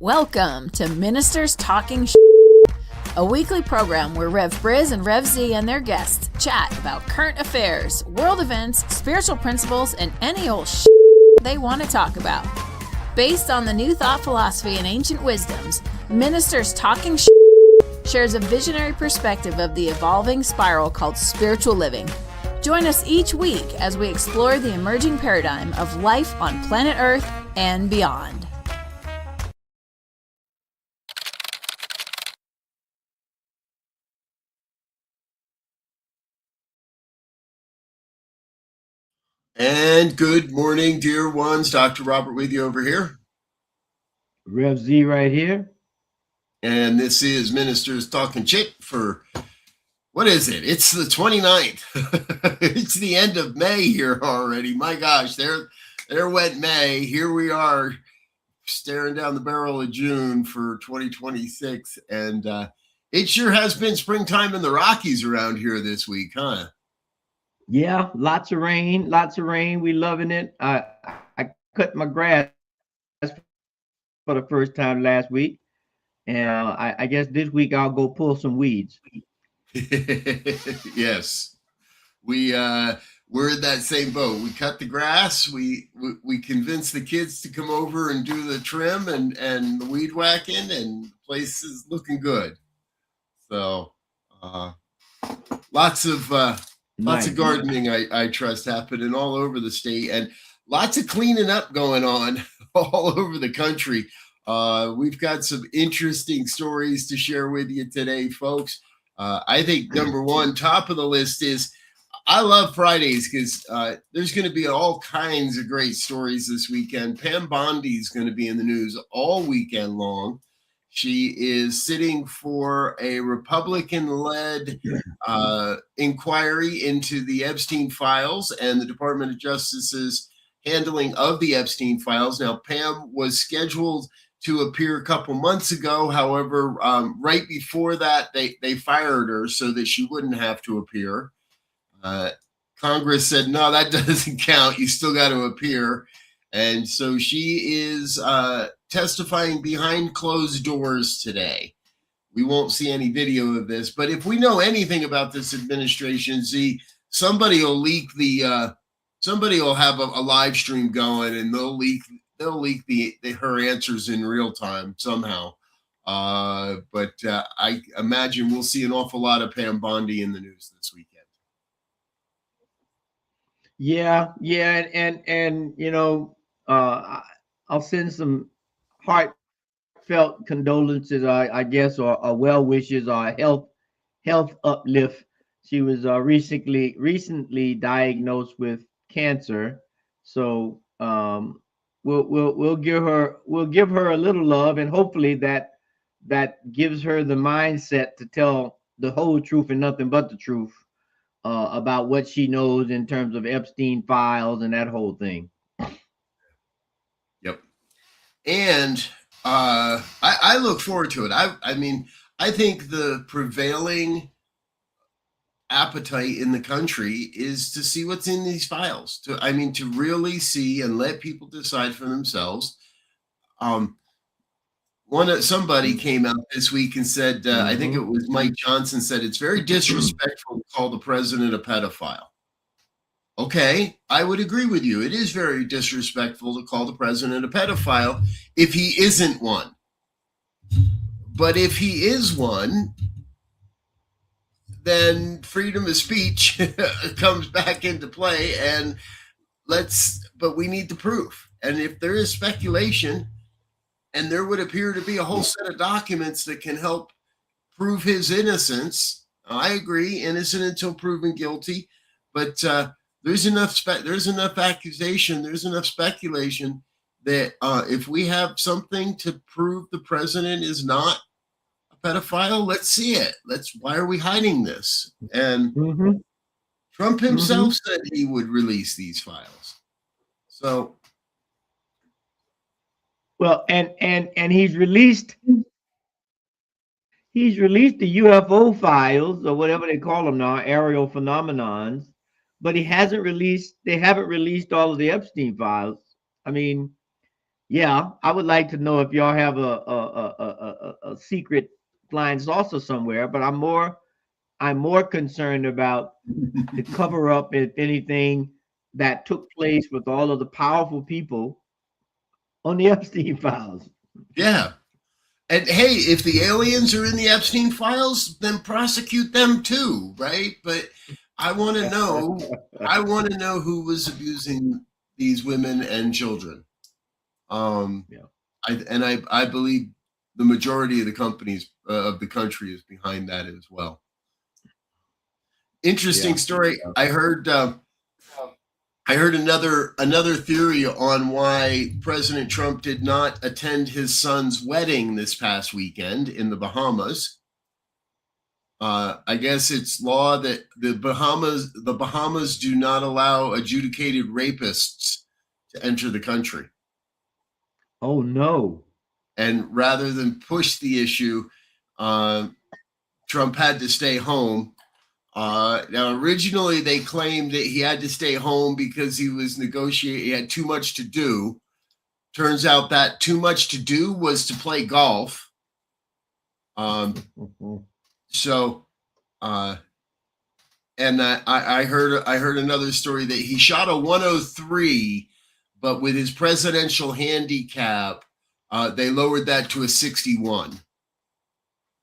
Welcome to Ministers Talking a weekly program where Rev Briz and Rev Z and their guests chat about current affairs, world events, spiritual principles, and any old they want to talk about. Based on the New Thought philosophy and ancient wisdoms, Ministers Talking shares a visionary perspective of the evolving spiral called spiritual living. Join us each week as we explore the emerging paradigm of life on planet Earth and beyond. And good morning, dear ones. Dr. Robert with you over here. Rev Z right here. And this is Ministers Talking Chick for, what is it? It's the 29th. It's the end of May here already. My gosh, there went May. Here we are staring down the barrel of June for 2026. And it sure has been springtime in the Rockies around here this week, huh? Yeah, lots of rain. We loving it. I cut my grass for the first time last week, and I guess this week I'll go pull some weeds. Yes, we're in that same boat. We cut the grass. We convinced the kids to come over and do the trim and the weed whacking, and the place is looking good. So lots of gardening, I trust, happening all over the state, and lots of cleaning up going on all over the country. We've got some interesting stories to share with you today, folks. I think number one, top of the list is, I love Fridays because there's going to be all kinds of great stories this weekend. Pam Bondi is going to be in the news all weekend long. She is sitting for a Republican-led inquiry into the Epstein files and the Department of Justice's handling of the Epstein files. Now, Pam was scheduled to appear a couple months ago. However, right before that, they fired her so that she wouldn't have to appear. Congress said, no, that doesn't count. You still got to appear. And so she is testifying behind closed doors today. We won't see any video of this, but if we know anything about this administration, somebody will leak somebody will have a live stream going, and they'll leak her answers in real time somehow. But I imagine we'll see an awful lot of Pam Bondi in the news this weekend. Yeah, and you know, I'll send some heartfelt condolences, I guess, or well wishes, or health uplift. She was recently diagnosed with cancer, so we'll give her a little love, and hopefully that gives her the mindset to tell the whole truth and nothing but the truth about what she knows in terms of Epstein files and that whole thing. Yep. And I look forward to it. I mean, I think the prevailing appetite in the country is to see what's in these files. To really see and let people decide for themselves. Somebody came out this week and said, I think it was Mike Johnson, said it's very disrespectful to call the president a pedophile. Okay, I would agree with you. It is very disrespectful to call the president a pedophile if he isn't one. But if he is one, then freedom of speech comes back into play, but we need the proof. And if there is speculation, and there would appear to be a whole set of documents that can help prove his innocence, I agree, innocent until proven guilty. But there's enough accusation, there's enough speculation that if we have something to prove the president is not a pedophile, let's see it. Why are we hiding this? And Trump himself said he would release these files. So. Well, and he's released the UFO files, or whatever they call them now, aerial phenomenons, but they haven't released all of the Epstein files. I mean, Yeah, I would like to know if y'all have a secret flying saucer somewhere, but I'm more concerned about the cover up, if anything, that took place with all of the powerful people on the Epstein files. Yeah. And hey, if the aliens are in the Epstein files, then prosecute them too, right? But I want to know, who was abusing these women and children. Yeah. I believe the majority of the companies of the country is behind that as well. Interesting Yeah. story. I heard another theory on why President Trump did not attend his son's wedding this past weekend in the Bahamas. I guess it's law that the Bahamas do not allow adjudicated rapists to enter the country. Oh no. And rather than push the issue, Trump had to stay home. Now, originally they claimed that he had to stay home because he was negotiating. He had too much to do. Turns out that too much to do was to play golf. So, and I heard another story that he shot a 103, but with his presidential handicap, they lowered that to a 61.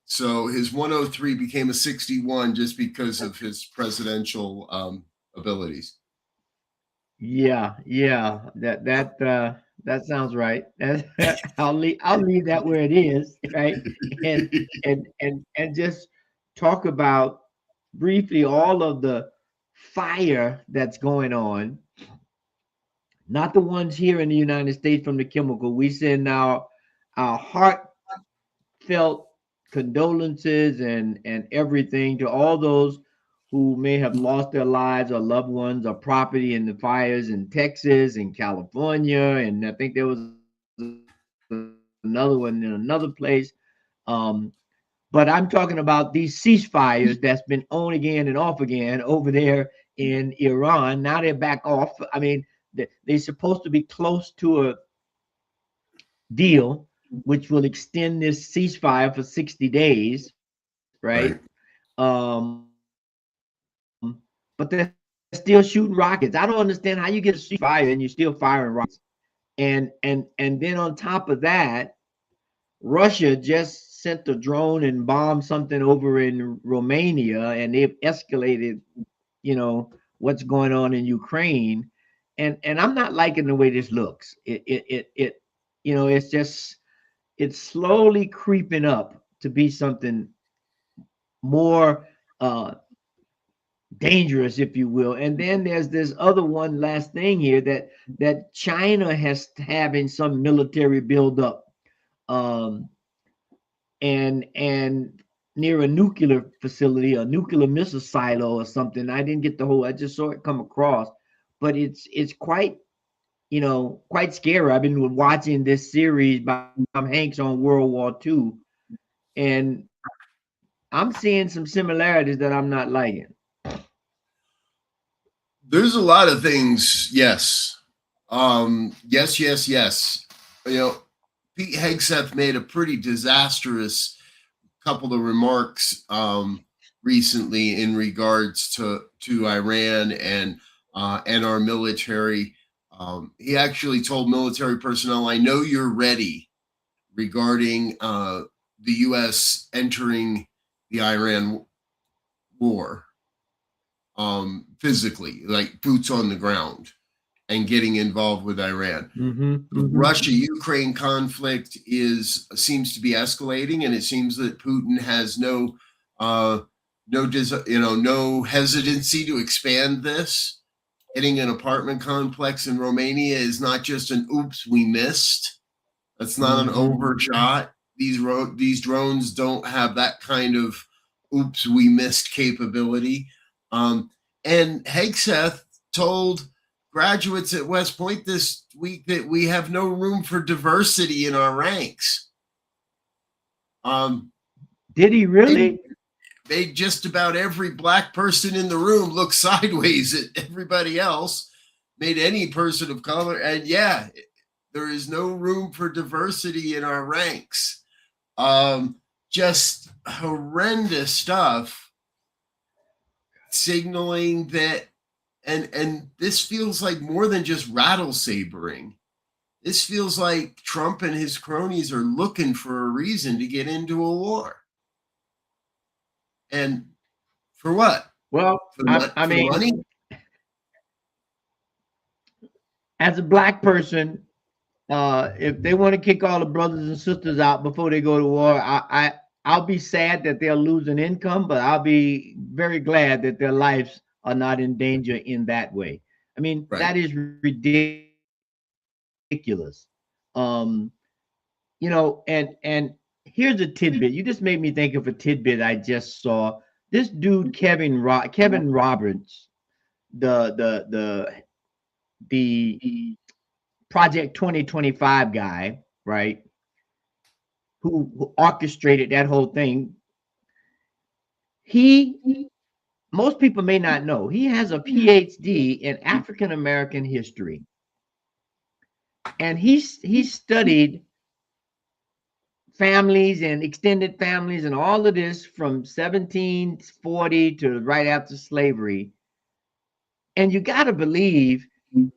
So his 103 became a 61 just because of his presidential abilities. Yeah, that sounds right. I'll leave that where it is, right? And just talk about briefly all of the fire that's going on. Not the ones here in the United States from the chemical. We send our heartfelt condolences and everything to all those who may have lost their lives or loved ones or property in the fires in Texas and California, and I think there was another one in another place. Um, but I'm talking about these ceasefires that's been on again and off again over there in Iran. Now they're back off. I mean, they're supposed to be close to a deal which will extend this ceasefire for 60 days, right? Right. But they're still shooting rockets. I don't understand how you get a ceasefire and you're still firing rockets. And then on top of that, Russia just sent a drone and bombed something over in Romania, and they've escalated, what's going on in Ukraine. And I'm not liking the way this looks. It's just it's slowly creeping up to be something more dangerous, if you will. And then there's this other one last thing here that China has having some military buildup, um, and near a nuclear facility, a nuclear missile silo or something. I didn't get the whole. I just saw it come across, but it's quite scary. I've been watching this series by Tom Hanks on World War II, and I'm seeing some similarities that I'm not liking. There's a lot of things. Yes. Yes. Pete Hegseth made a pretty disastrous couple of remarks recently in regards to Iran and our military. He actually told military personnel, "I know you're ready," regarding the U.S. entering the Iran war physically, like boots on the ground, and getting involved with Iran. The Russia-Ukraine conflict seems to be escalating, and it seems that Putin has no hesitancy to expand this. Hitting an apartment complex in Romania is not just an oops, we missed. That's not an overshot. These drones don't have that kind of oops, we missed capability. And Hegseth told graduates at West Point this week that we have no room for diversity in our ranks. Did he really? Made just about every black person in the room look sideways at everybody else, made any person of color. And yeah, There is no room for diversity in our ranks. Just horrendous stuff, signaling that, and this feels like more than just rattle sabering. This feels like Trump and his cronies are looking for a reason to get into a war. And for what? Well, I mean, money? As a Black person, if they want to kick all the brothers and sisters out before they go to war, I'll be sad that they're losing income, but I'll be very glad that their lives are not in danger in that way. I mean, Right. That is ridiculous. You know, and here's a tidbit. You just made me think of a tidbit I just saw. This dude, Kevin Roberts, the Project 2025 guy, right? Who orchestrated that whole thing. Most people may not know, he has a PhD in African American history. And he studied families and extended families and all of this from 1740 to right after slavery. And you got to believe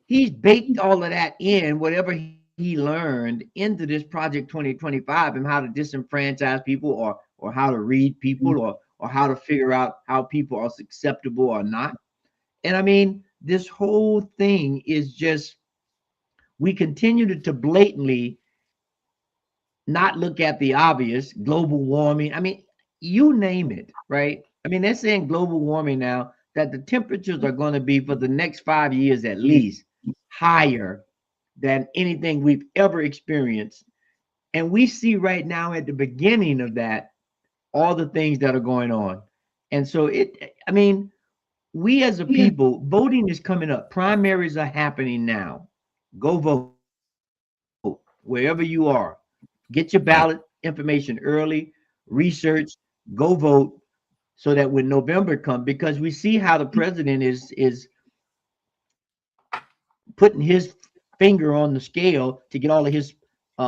he's baked all of that in, whatever he learned, into this Project 2025 and how to disenfranchise people, or how to read people, or how to figure out how people are acceptable or not. And I mean, this whole thing is just, we continue to blatantly not look at the obvious. Global warming, I mean, you name it, right? I mean, they're saying global warming now, that the temperatures are going to be for the next 5 years at least higher than anything we've ever experienced. And we see right now at the beginning of that, all the things that are going on. And so I mean, we as a people, voting is coming up. Primaries are happening now. Go vote wherever you are. Get your ballot information early, research, go vote, so that when November comes, because we see how the president is putting his finger on the scale to get all of his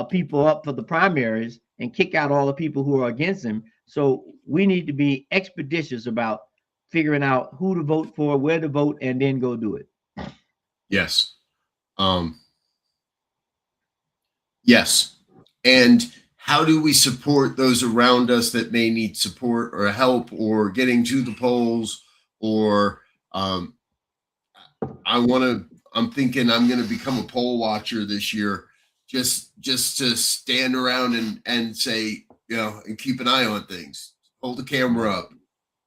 people up for the primaries and kick out all the people who are against him. So we need to be expeditious about figuring out who to vote for, where to vote, and then go do it. Yes. Yes. And how do we support those around us that may need support or help or getting to the polls? Or I'm thinking I'm going to become a poll watcher this year, just to stand around and say, you know, and keep an eye on things. Hold the camera up.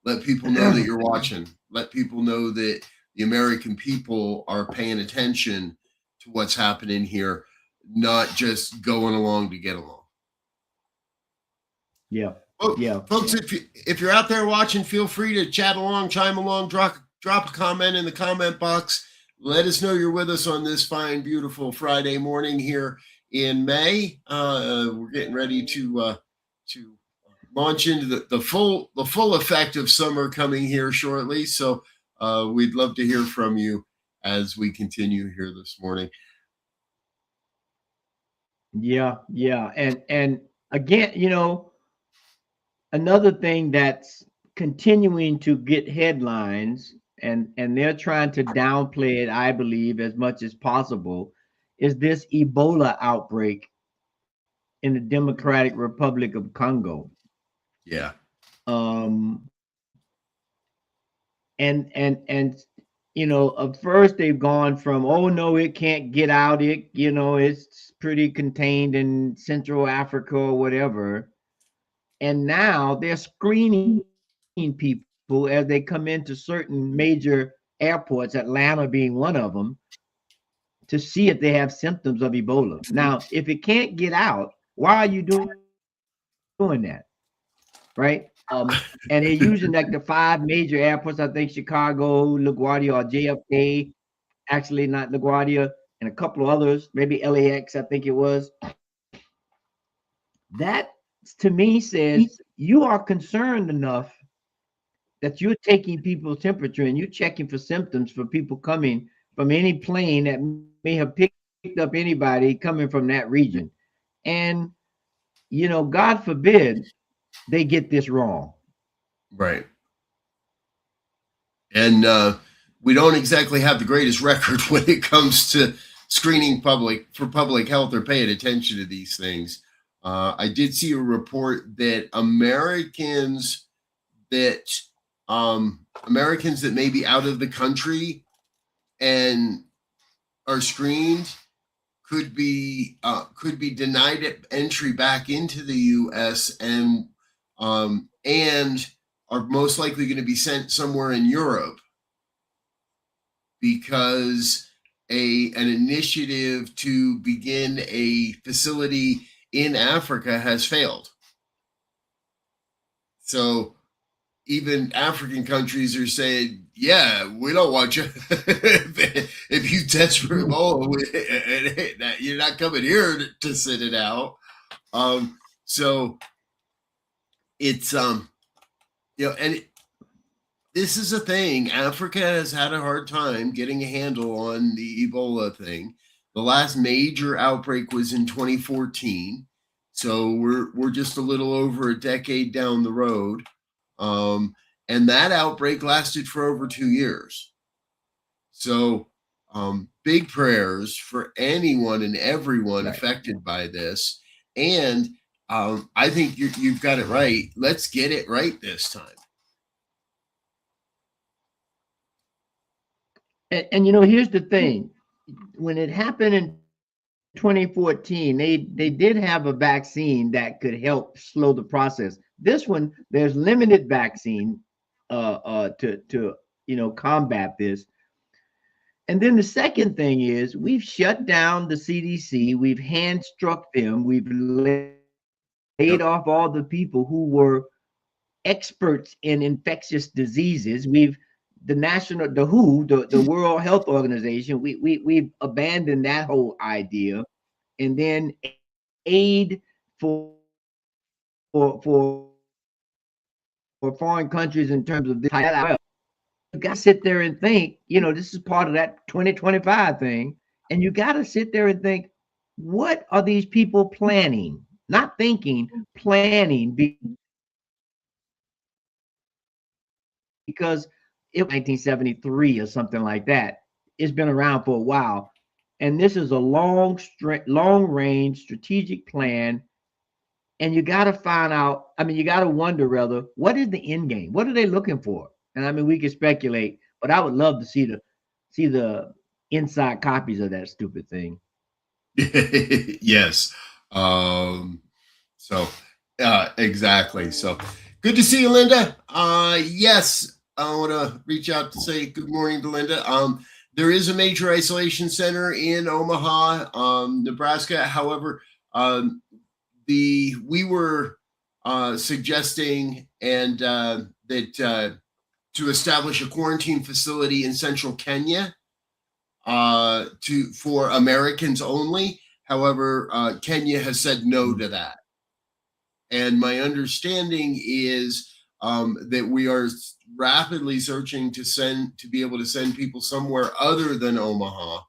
Let people know that you're watching. Let people know that the American people are paying attention to what's happening here, not just going along to get along. Yeah. Well, yeah. Folks, if you're out there watching, feel free to chat along, chime along, drop a comment in the comment box. Let us know you're with us on this fine, beautiful Friday morning here in May. We're getting ready to launch into the full effect of summer coming here shortly. So we'd love to hear from you as we continue here this morning. Yeah. And again, you know, another thing that's continuing to get headlines, and they're trying to downplay it, I believe, as much as possible, is this Ebola outbreak in the Democratic Republic of Congo. Yeah. And you know, at first they've gone from, oh no, it can't get out, it's pretty contained in Central Africa or whatever. And now they're screening people as they come into certain major airports, Atlanta being one of them, to see if they have symptoms of Ebola. Now, if it can't get out, why are you doing that? Right? And they're using like the 5 major airports, I think Chicago, LaGuardia, or JFK, actually not LaGuardia, and a couple of others, maybe LAX, I think it was. That to me says you are concerned enough that you're taking people's temperature and you're checking for symptoms for people coming from any plane that may have picked up anybody coming from that region. And, God forbid they get this wrong. Right. And we don't exactly have the greatest record when it comes to screening for public health or paying attention to these things. I did see a report that Americans that may be out of the country and are screened could be denied entry back into the U.S. and are most likely going to be sent somewhere in Europe because an initiative to begin a facility in Africa has failed. So even African countries are saying, yeah, we don't want you. If you test for Ebola, you're not coming here to sit it out. So it's, this is a thing. Africa has had a hard time getting a handle on the Ebola thing. The last major outbreak was in 2014. So we're just a little over a decade down the road. And that outbreak lasted for over 2 years. So big prayers for anyone and everyone affected by this. And I think you've got it right. Let's get it right this time. And here's the thing. When it happened in 2014, they did have a vaccine that could help slow the process. This one, there's limited vaccine to combat this. And then the second thing is we've shut down the CDC, we've hand struck them, we've laid off all the people who were experts in infectious diseases. The WHO, the World Health Organization, we've abandoned that whole idea. And then aid for foreign countries in terms of this. You got to sit there and think, this is part of that 2025 thing. And you got to sit there and think, what are these people planning? Not thinking, planning. Because it was 1973 or something like that. It's been around for a while. And this is a long range strategic plan. And you got to find out, you got to wonder, rather, what is the end game? What are they looking for? And we can speculate, but I would love to see the inside copies of that stupid thing. Yes. Exactly. So good to see you, Linda. Yes, I want to reach out to say good morning to Linda. There is a major isolation center in Omaha, Nebraska. However, we were suggesting that to establish a quarantine facility in central Kenya for Americans only. However, Kenya has said no to that. And my understanding is that we are rapidly searching to be able to send people somewhere other than Omaha,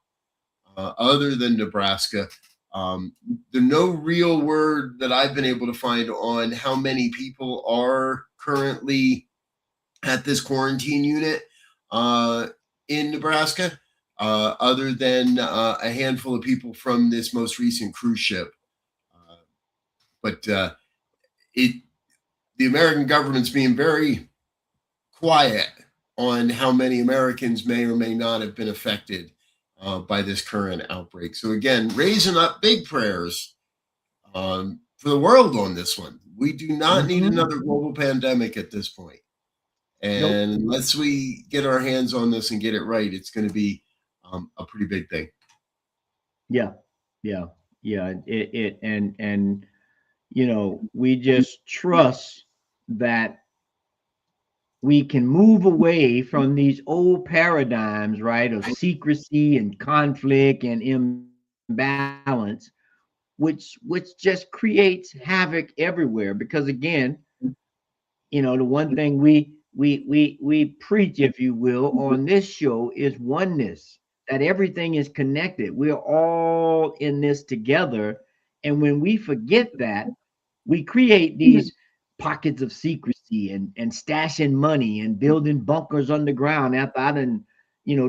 other than Nebraska. There's no real word that I've been able to find on how many people are currently at this quarantine unit in Nebraska, other than a handful of people from this most recent cruise ship. But the American government's being very quiet on how many Americans may or may not have been affected by this current outbreak. So again, raising up big prayers for the world on this one. We do not need another global pandemic at this point. And unless we get our hands on this and get it right, it's going to be a pretty big thing. Yeah. We just trust that we can move away from these old paradigms, right, of secrecy and conflict and imbalance, which just creates havoc everywhere. Because again, the one thing we preach, if you will, on this show is oneness. that everything is connected. We're all in this together. And when we forget that, we create these pockets of secrecy and stashing money and building bunkers underground after I done,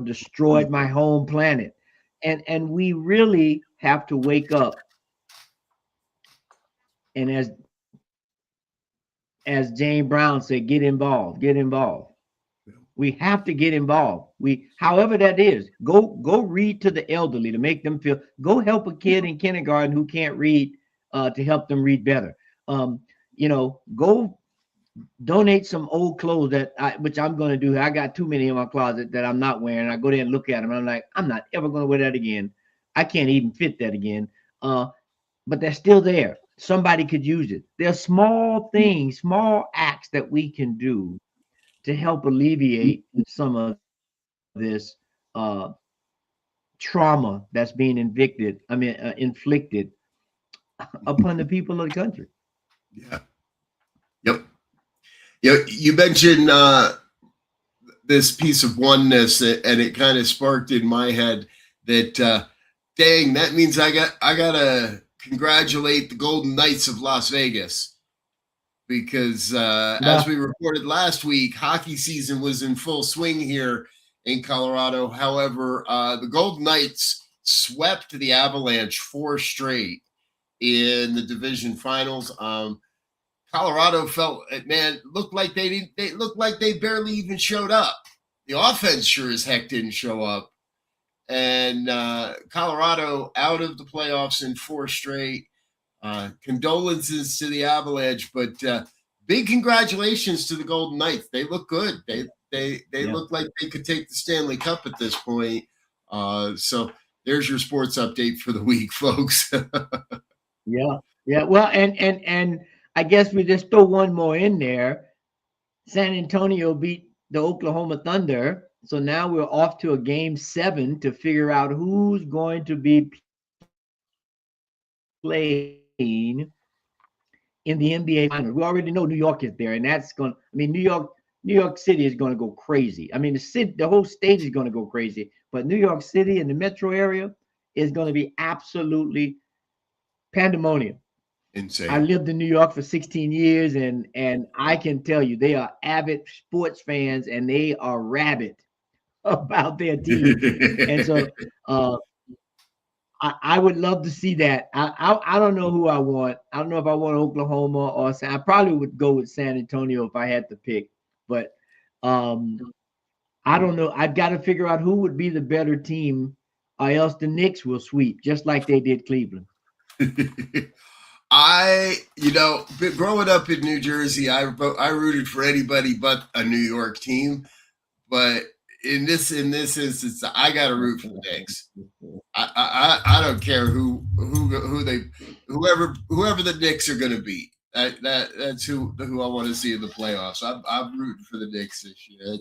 destroyed my home planet. And we really have to wake up and as Jane Brown said, get involved, get involved. We have to get involved. However that is, go read to the elderly to make them feel. Go help a kid in kindergarten who can't read to help them read better. Go donate some old clothes which I'm going to do. I got too many in my closet that I'm not wearing. I go there and look at them. And I'm like, I'm not ever going to wear that again. I can't even fit that again. But they're still there. Somebody could use it. There are small things, small acts that we can do to help alleviate some of this trauma that's being inflicted upon the people of the country. Yeah. Yep. You mentioned this piece of oneness, and it kind of sparked in my head that, dang, that means I gotta congratulate the Golden Knights of Las Vegas. Because as we reported last week, hockey season was in full swing here in Colorado. However, the Golden Knights swept the Avalanche 4 straight in the division finals. Colorado looked like they barely even showed up. The offense sure as heck didn't show up. And Colorado out of the playoffs in 4 straight. Condolences to the Avalanche, but big congratulations to the Golden Knights. They look good. They look like they could take the Stanley Cup at this point. So there's your sports update for the week, folks. Yeah. Well, and I guess we just throw one more in there. San Antonio beat the Oklahoma Thunder, so now we're off to a game 7 to figure out who's going to be playing in the NBA Finals. We already know New York is there, and that's New York City is going to go crazy. The whole state is going to go crazy, but New York City and the metro area is going to be absolutely pandemonium. Insane. I lived in New York for 16 years, and I can tell you they are avid sports fans, and they are rabid about their team. And so I would love to see that. I don't know who I want. I don't know if I want Oklahoma or I probably would go with San Antonio if I had to pick. But I don't know. I've got to figure out who would be the better team, or else the Knicks will sweep just like they did Cleveland. Growing up in New Jersey, I rooted for anybody but a New York team. But in this instance, I got to root for the Knicks. I don't care whoever the Knicks are going to beat. That's who I want to see in the playoffs. I'm rooting for the Knicks this year.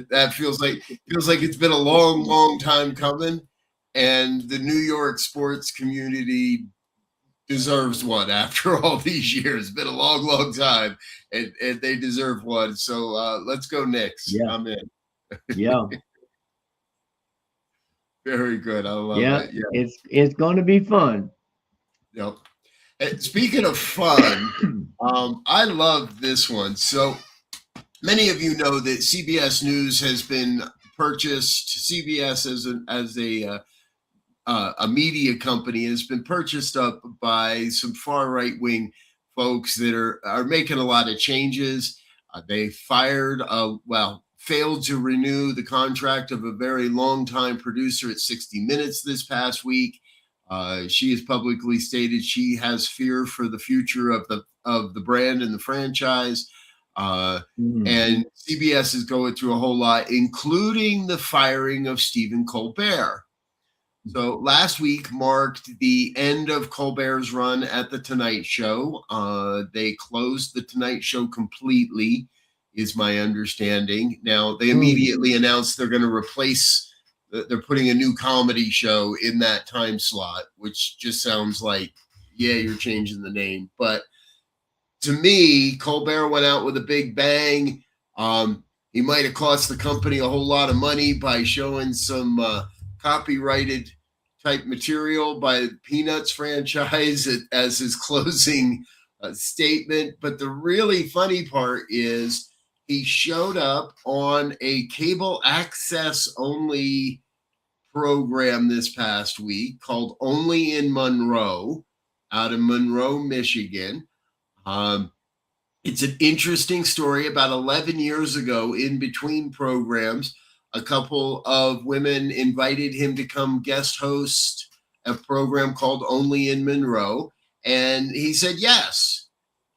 That feels like it's been a long time coming, and the New York sports community deserves one after all these years. It's been a long time, and they deserve one. So let's go Knicks. Yeah. I'm in. Yeah. Very good. I love it. Yeah. It's going to be fun. Yep. And speaking of fun, I love this one. So many of you know that CBS News has been purchased. CBS as a media company has been purchased up by some far right wing folks that are making a lot of changes. They failed to renew the contract of a very long-time producer at 60 Minutes this past week. She has publicly stated she has fear for the future of the brand and the franchise. And CBS is going through a whole lot, including the firing of Stephen Colbert. So last week marked the end of Colbert's run at The Tonight Show. They closed The Tonight Show completely, is my understanding. Now, they immediately announced they're going to they're putting a new comedy show in that time slot, which just sounds like, yeah, you're changing the name. But to me, Colbert went out with a big bang. He might have cost the company a whole lot of money by showing some copyrighted type material by Peanuts franchise as his closing statement. But the really funny part is he showed up on a cable access only program this past week called Only in Monroe, out of Monroe, Michigan. It's an interesting story. About 11 years ago, in between programs, a couple of women invited him to come guest host a program called Only in Monroe, and he said yes.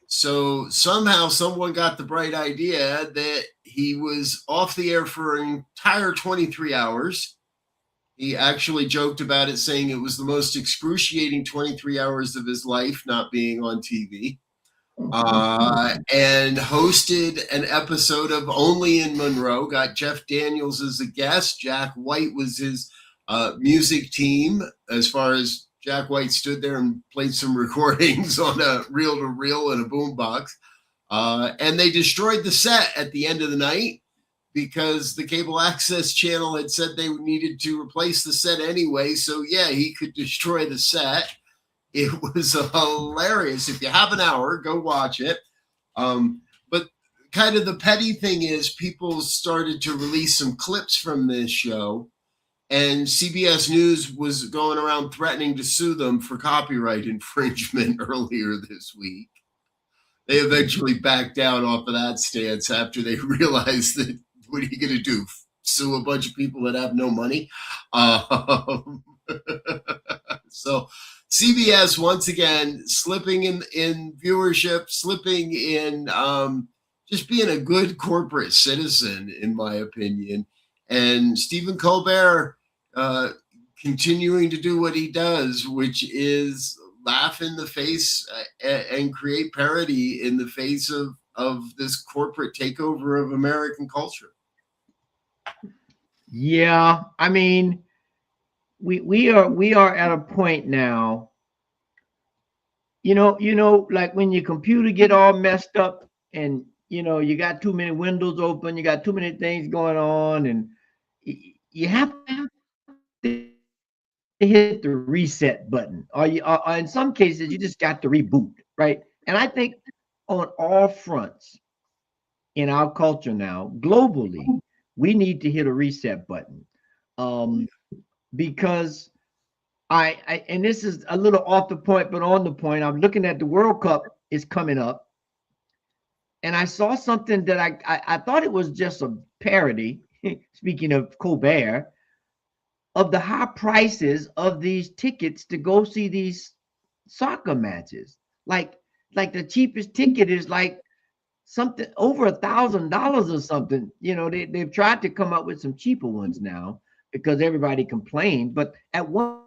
So somehow someone got the bright idea that he was off the air for an entire 23 hours. He actually joked about it, saying it was the most excruciating 23 hours of his life not being on TV. And hosted an episode of Only in Monroe, got Jeff Daniels as a guest. Jack White was his music team, as far as Jack White stood there and played some recordings on a reel-to-reel and a boombox. And they destroyed the set at the end of the night because the cable access channel had said they needed to replace the set anyway. So, yeah, he could destroy the set. It was hilarious. If you have an hour, go watch it. But kind of the petty thing is people started to release some clips from this show, and CBS News was going around threatening to sue them for copyright infringement earlier this week. They eventually backed down off of that stance after they realized that what are you going to do? Sue a bunch of people that have no money? So CBS, once again, slipping in viewership, slipping in just being a good corporate citizen, in my opinion. And Stephen Colbert continuing to do what he does, which is laugh in the face and create parody in the face of this corporate takeover of American culture. Yeah, I mean, we are at a point now. You know, like when your computer get all messed up, and you got too many windows open, you got too many things going on, and you have to hit the reset button, or in some cases you just got to reboot, right? And I think on all fronts in our culture now, globally, we need to hit a reset button, because I and this is a little off the point, but on the point. I'm looking at the World Cup is coming up, and I saw something that I thought it was just a parody. Speaking of Colbert, of the high prices of these tickets to go see these soccer matches. Like the cheapest ticket is like something over $1,000 or something. They've tried to come up with some cheaper ones now because everybody complained. But at one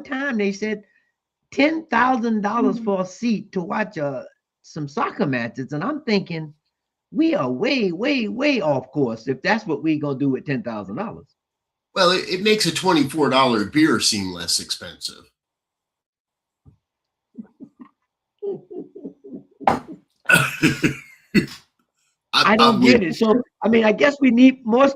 time they said $10,000 for a seat to watch some soccer matches, and I'm thinking we are way, way, way off course if that's what we're gonna do with $10,000. Well, it makes a $24 beer seem less expensive. I don't get it. So, I mean, I guess we need more.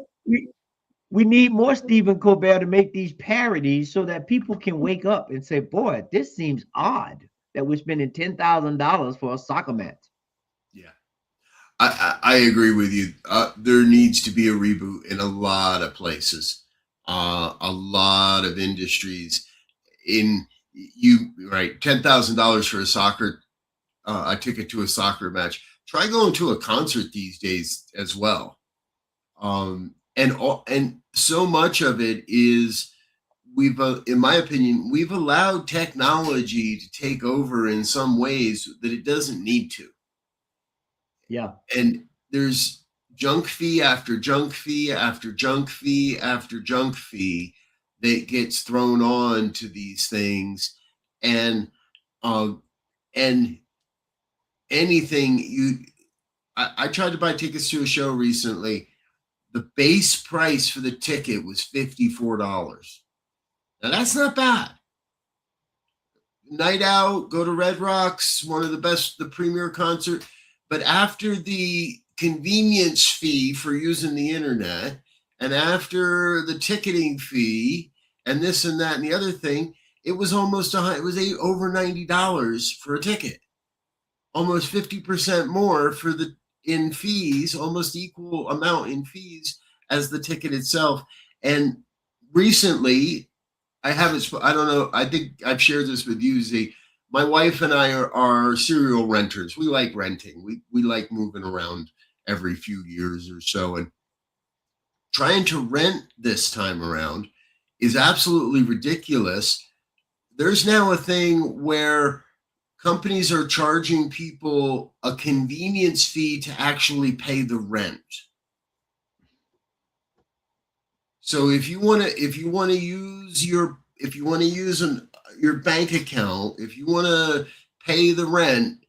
We need more Stephen Colbert to make these parodies so that people can wake up and say, "Boy, this seems odd that we're spending $10,000 for a soccer match." Yeah, I agree with you. There needs to be a reboot in a lot of places. A lot of industries right, $10,000 for a ticket to a soccer match. Try going to a concert these days as well. And so much of it is in my opinion, we've allowed technology to take over in some ways that it doesn't need to. Yeah. And there's junk fee after junk fee after junk fee after junk fee that gets thrown on to these things, and anything I tried to buy tickets to a show recently. The base price for the ticket was $54. Now that's not bad. Night out, go to Red Rocks, one of the premier concert, but after the convenience fee for using the internet, and after the ticketing fee, and this and that and the other thing. It was almost over $90 for a ticket, almost 50% more in fees, almost equal amount in fees as the ticket itself. And recently, I don't know, I think I've shared this with you, Z. My wife and I are serial renters. We like renting. We like moving around every few years or so. And trying to rent this time around is absolutely ridiculous. There's now a thing where companies are charging people a convenience fee to actually pay the rent. So if you want to use your bank account, if you want to pay the rent,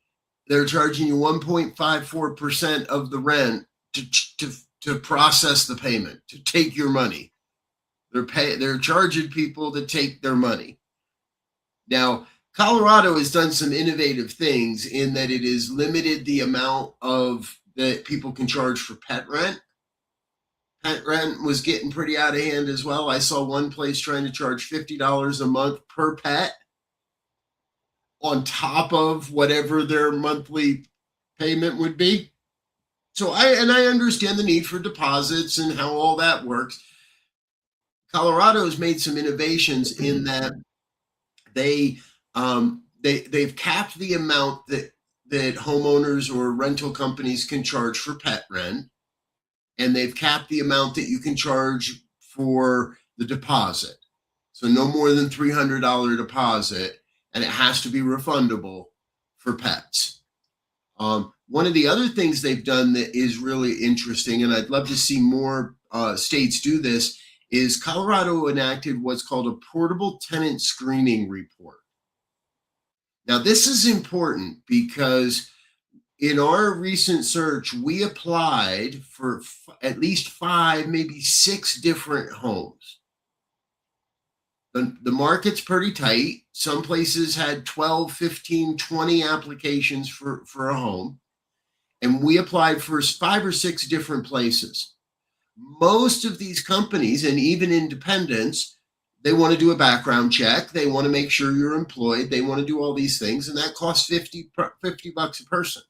they're charging you 1.54% of the rent to process the payment, to take your money. They're charging people to take their money. Now, Colorado has done some innovative things in that it has limited the amount that people can charge for pet rent. Pet rent was getting pretty out of hand as well. I saw one place trying to charge $50 a month per pet on top of whatever their monthly payment would be. So I understand the need for deposits and how all that works. Colorado has made some innovations in that they've capped the amount that homeowners or rental companies can charge for pet rent, and they've capped the amount that you can charge for the deposit. So no more than $300 deposit, and it has to be refundable for pets. One of the other things they've done that is really interesting, and I'd love to see more states do this, is Colorado enacted what's called a portable tenant screening report. Now, this is important because in our recent search, we applied for at least 5, maybe 6 different homes. The market's pretty tight. Some places had 12, 15, 20 applications for a home. And we applied for 5 or 6 different places. Most of these companies, and even independents, they want to do a background check. They want to make sure you're employed. They want to do all these things, and that costs $50 a person.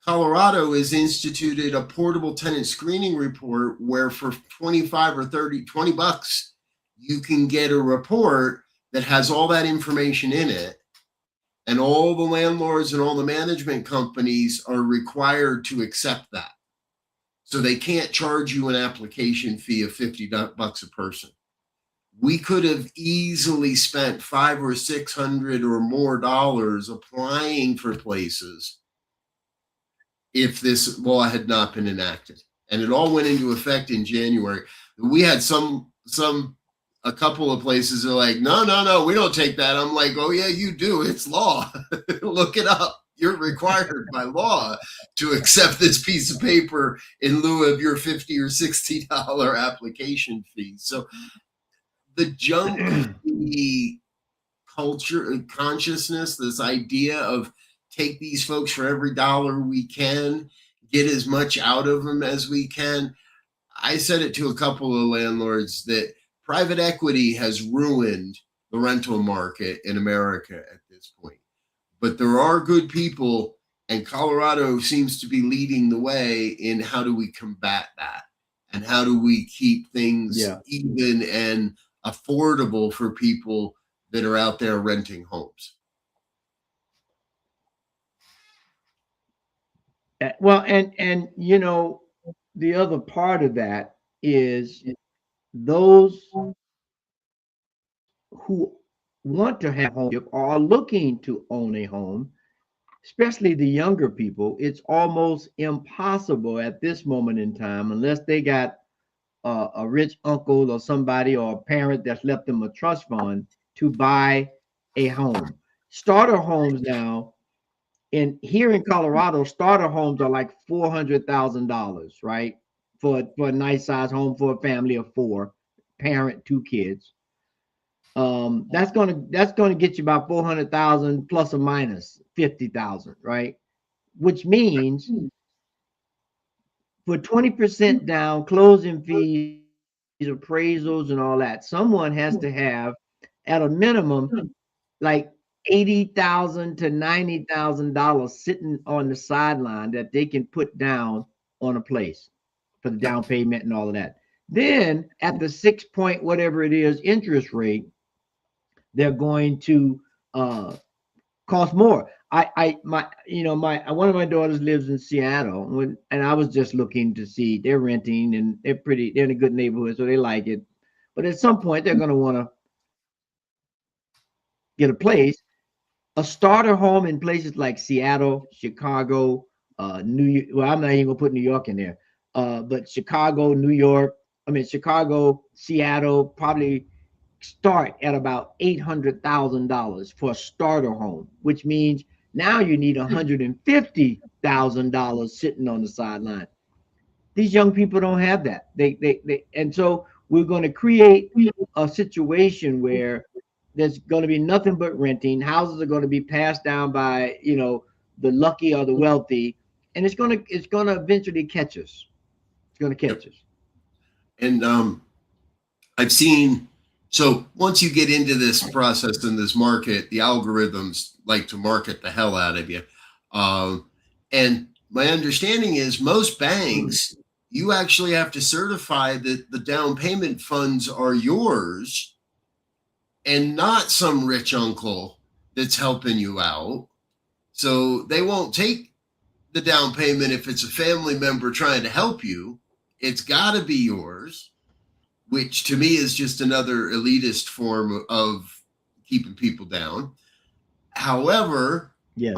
Colorado has instituted a portable tenant screening report where for 25 or 30, $20, you can get a report that has all that information in it. And all the landlords and all the management companies are required to accept that. So they can't charge you an application fee of $50 a person. We could have easily spent $500 or $600 or more dollars applying for places if this law had not been enacted. And it all went into effect in January. We had a couple of places are like, no, we don't take that. I'm like, oh yeah, you do. It's law. Look it up. You're required by law to accept this piece of paper in lieu of your $50 or $60 application fee. So the junk fee culture and consciousness, this idea of take these folks for every dollar we can, get as much out of them as we can. I said it to a couple of landlords that private equity has ruined the rental market in America at this point. But there are good people, and Colorado seems to be leading the way in how do we combat that, and how do we keep things even and affordable for people that are out there renting homes. Well, and you know, the other part of that is those who want to have a home or are looking to own a home, especially the younger people. It's almost impossible at this moment in time, unless they got a rich uncle or somebody or a parent that's left them a trust fund, to buy a home. Starter homes now, here in Colorado, starter homes are like $400,000, right? For a nice size home for a family of 4, parent, 2 kids. That's gonna get you about 400,000 plus or minus 50,000, right? Which means for 20% down, closing fees, appraisals and all that. Someone has to have, at a minimum, like $80,000 to $90,000 sitting on the sideline that they can put down on a place for the down payment and all of that. Then at the 6 point whatever it is interest rate, they're going to cost more. My one of my daughters lives in Seattle, and I was just looking to see, they're renting and they're in a good neighborhood, so they like it. But at some point, they're going to want to get a place, a starter home in places like Seattle, Chicago, New York. Well, I'm not even gonna put New York in there, but Chicago, New York. I mean, Chicago, Seattle, probably start at about $800,000 for a starter home, which means now you need $150,000 sitting on the sideline. These young people don't have that. And so we're going to create a situation where there's going to be nothing but renting. Houses are going to be passed down by, the lucky or the wealthy, and it's going to eventually catch us. It's going to catch us. And I've seen, so once you get into this process in this market, the algorithms like to market the hell out of you. And my understanding is most banks, you actually have to certify that the down payment funds are yours and not some rich uncle that's helping you out. So they won't take the down payment if it's a family member trying to help you. It's got to be yours, which to me is just another elitist form of keeping people down. However, yes.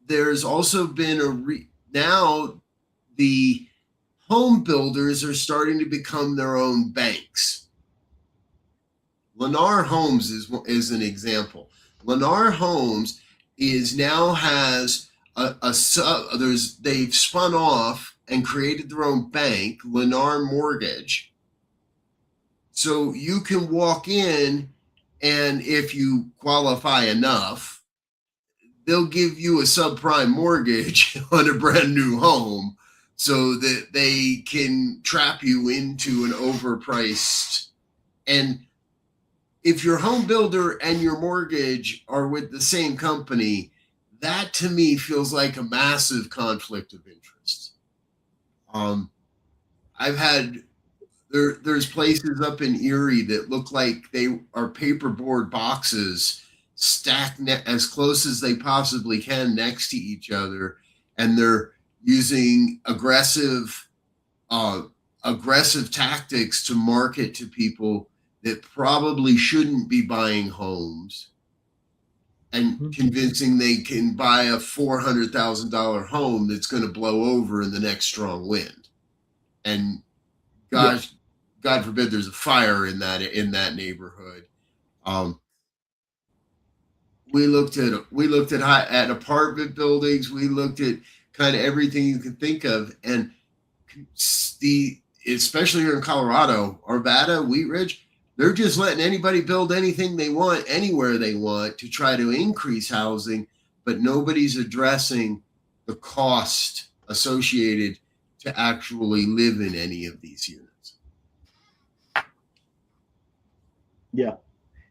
There's also been now the home builders are starting to become their own banks. Lennar Homes is an example. Lennar Homes has they've spun off and created their own bank, Lennar Mortgage. So you can walk in, and if you qualify enough, they'll give you a subprime mortgage on a brand new home so that they can trap you into an overpriced. And if your home builder and your mortgage are with the same company, that to me feels like a massive conflict of interest. I've had there's places up in Erie that look like they are paperboard boxes stacked as close as they possibly can next to each other, and they're using aggressive tactics to market to people that probably shouldn't be buying homes, and convincing they can buy a $400,000 home that's going to blow over in the next strong wind. And God forbid there's a fire in that neighborhood. We looked at apartment buildings. We looked at kind of everything you could think of, and especially here in Colorado, Arvada, Wheat Ridge, they're just letting anybody build anything they want, anywhere they want, to try to increase housing, but nobody's addressing the cost associated to actually live in any of these units.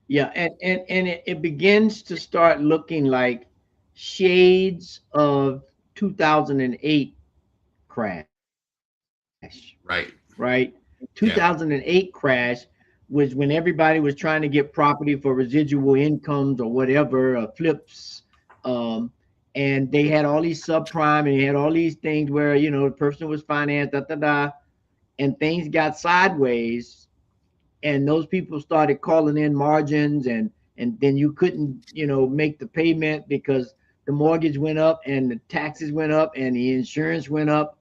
Yeah, and it begins to start looking like shades of 2008 crash. Right. 2008 crash was when everybody was trying to get property for residual incomes or whatever, flips, and they had all these subprime, and they had all these things where the person was financed, and things got sideways, and those people started calling in margins, and then you couldn't make the payment because the mortgage went up and the taxes went up and the insurance went up,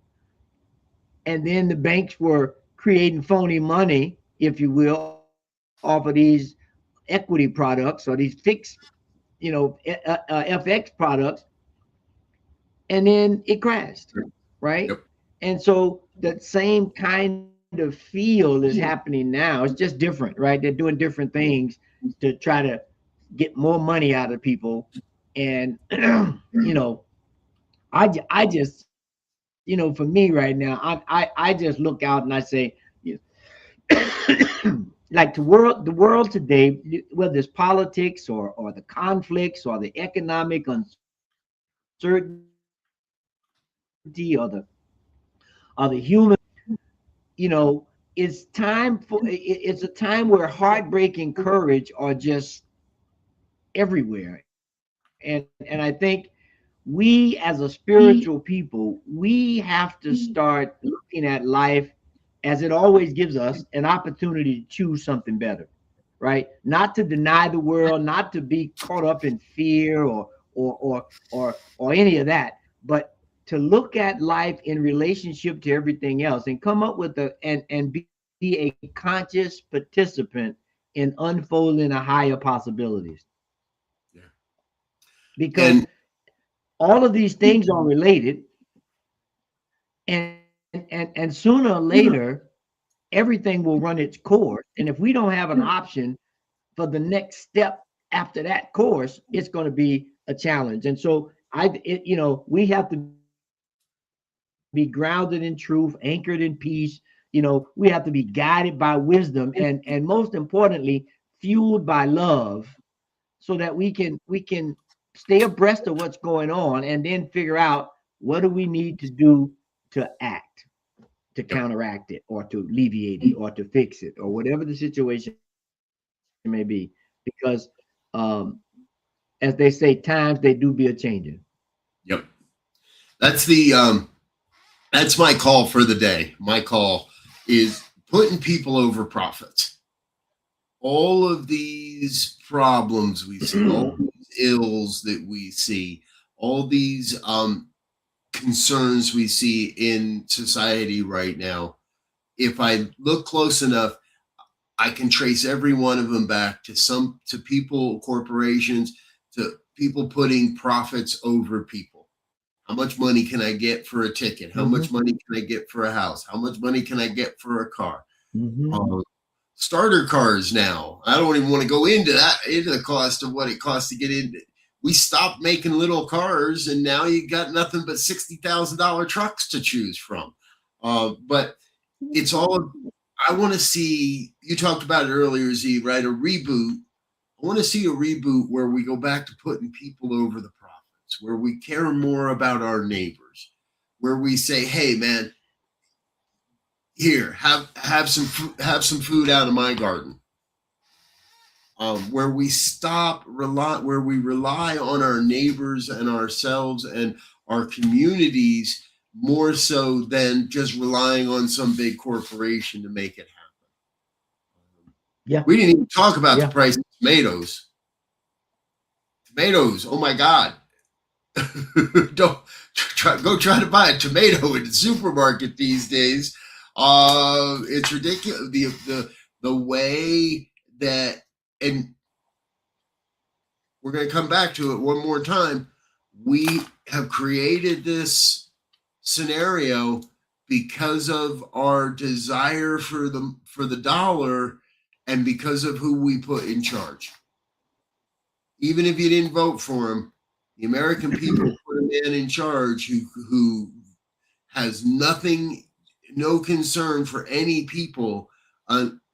and then the banks were creating phony money, if you will, off of these equity products or these fixed FX products, and then it crashed, right? Yep. And so that same kind of feel is happening now. It's just different, right? They're doing different things to try to get more money out of people. And I just for me right now, I just look out and I say, like the world today, whether it's politics or the conflicts or the economic uncertainty or the human, it's time for it's a time where heartbreak and courage are just everywhere. And I think we as a spiritual people, we have to start looking at life as it always gives us an opportunity to choose something better, right? Not to deny the world, not to be caught up in fear or any of that, but to look at life in relationship to everything else and come up with and be a conscious participant in unfolding a higher possibilities. Yeah. Because And all of these things are related, and sooner or later everything will run its course, and if we don't have an option for the next step after that course, it's going to be a challenge. And so we have to be grounded in truth, anchored in peace. We have to be guided by wisdom, and most importantly, fueled by love, so that we can stay abreast of what's going on and then figure out what do we need to do to act, to yep. counteract it or to alleviate it or to fix it or whatever the situation may be. Because as they say, times they do be a changing. Yep. That's the that's my call for the day. My call is putting people over profits. All of these problems we see, all these ills that we see, all these concerns we see in society right now, if I look close enough, I can trace every one of them back to people, corporations, to people putting profits over people. How much money can I get for a ticket? How much money can I get for a house? How much money can I get for a car? Uh, Starter cars now. I don't even want to go into the cost of what it costs to get in. We stopped making little cars, and now you got nothing but $60,000 trucks to choose from. But it's all. I want to see. You talked about it earlier, Z. Right, a reboot. I want to see a reboot where we go back to putting people over the profits, where we care more about our neighbors, where we say, "Hey, man, here, have some food out of my garden." Where we where we rely on our neighbors and ourselves and our communities more so than just relying on some big corporation to make it happen. Yeah. We didn't even talk about the Yeah. price of tomatoes. Tomatoes, oh my God. Don't go try to buy a tomato in the supermarket these days. It's ridiculous. The way that, and we're going to come back to it one more time. We have created this scenario because of our desire for the dollar and because of who we put in charge. Even if you didn't vote for him, the American people put a man in charge who has no concern for any people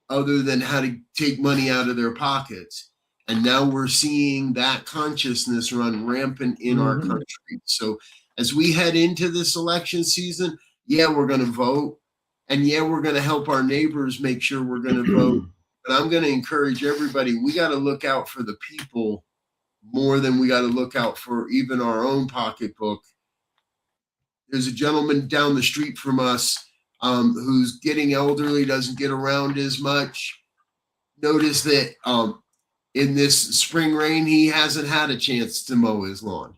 other than how to take money out of their pockets. And now we're seeing that consciousness run rampant in our country. So as we head into this election season, yeah, we're going to vote. And yeah, we're going to help our neighbors make sure we're going to vote. But I'm going to encourage everybody, we got to look out for the people more than we got to look out for even our own pocketbook. There's a gentleman down the street from us who's getting elderly, doesn't get around as much. Notice that in this spring rain, he hasn't had a chance to mow his lawn.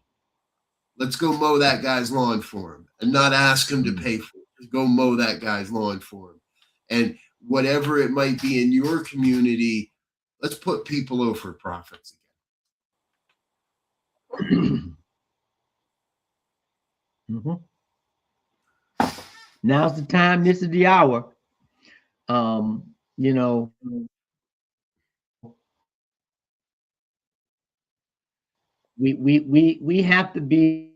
Let's go mow that guy's lawn for him and not ask him to pay for it. Just go mow that guy's lawn for him. And whatever it might be in your community, let's put people over profits again. Now's the time. This is the hour. You know, we have to be.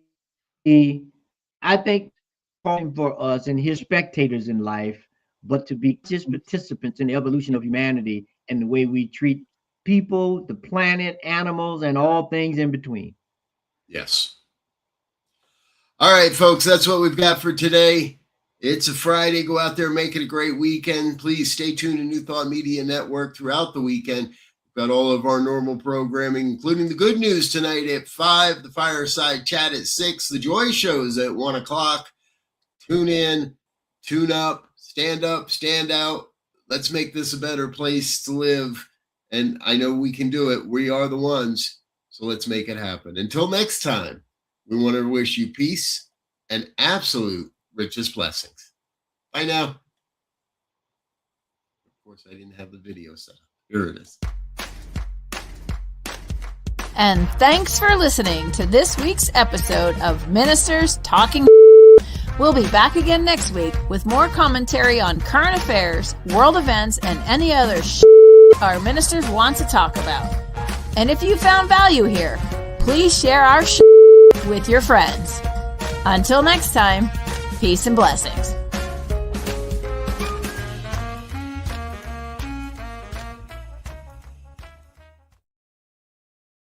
I think calling for us and his spectators in life. but to be just participants in the evolution of humanity and the way we treat people, the planet, animals, and all things in between. Yes. All right, folks, that's what we've got for today. It's a Friday. Go out there and make it a great weekend. Please stay tuned to New Thought Media Network throughout the weekend. We've got all of our normal programming, including the good news tonight at 5, the Fireside Chat at 6, the Joy Shows at 1 o'clock. Tune in, tune up, stand out. Let's make this a better place to live. And I know we can do it. We are the ones. So let's make it happen. Until next time, we want to wish you peace and absolute richest blessings. Bye now. Of course, I didn't have the video set up. Here it is. And thanks for listening to this week's episode of Ministers Talking. We'll be back again next week with more commentary on current affairs, world events, and any other our ministers want to talk about. And if you found value here, please share our with your friends. Until next time, peace and blessings.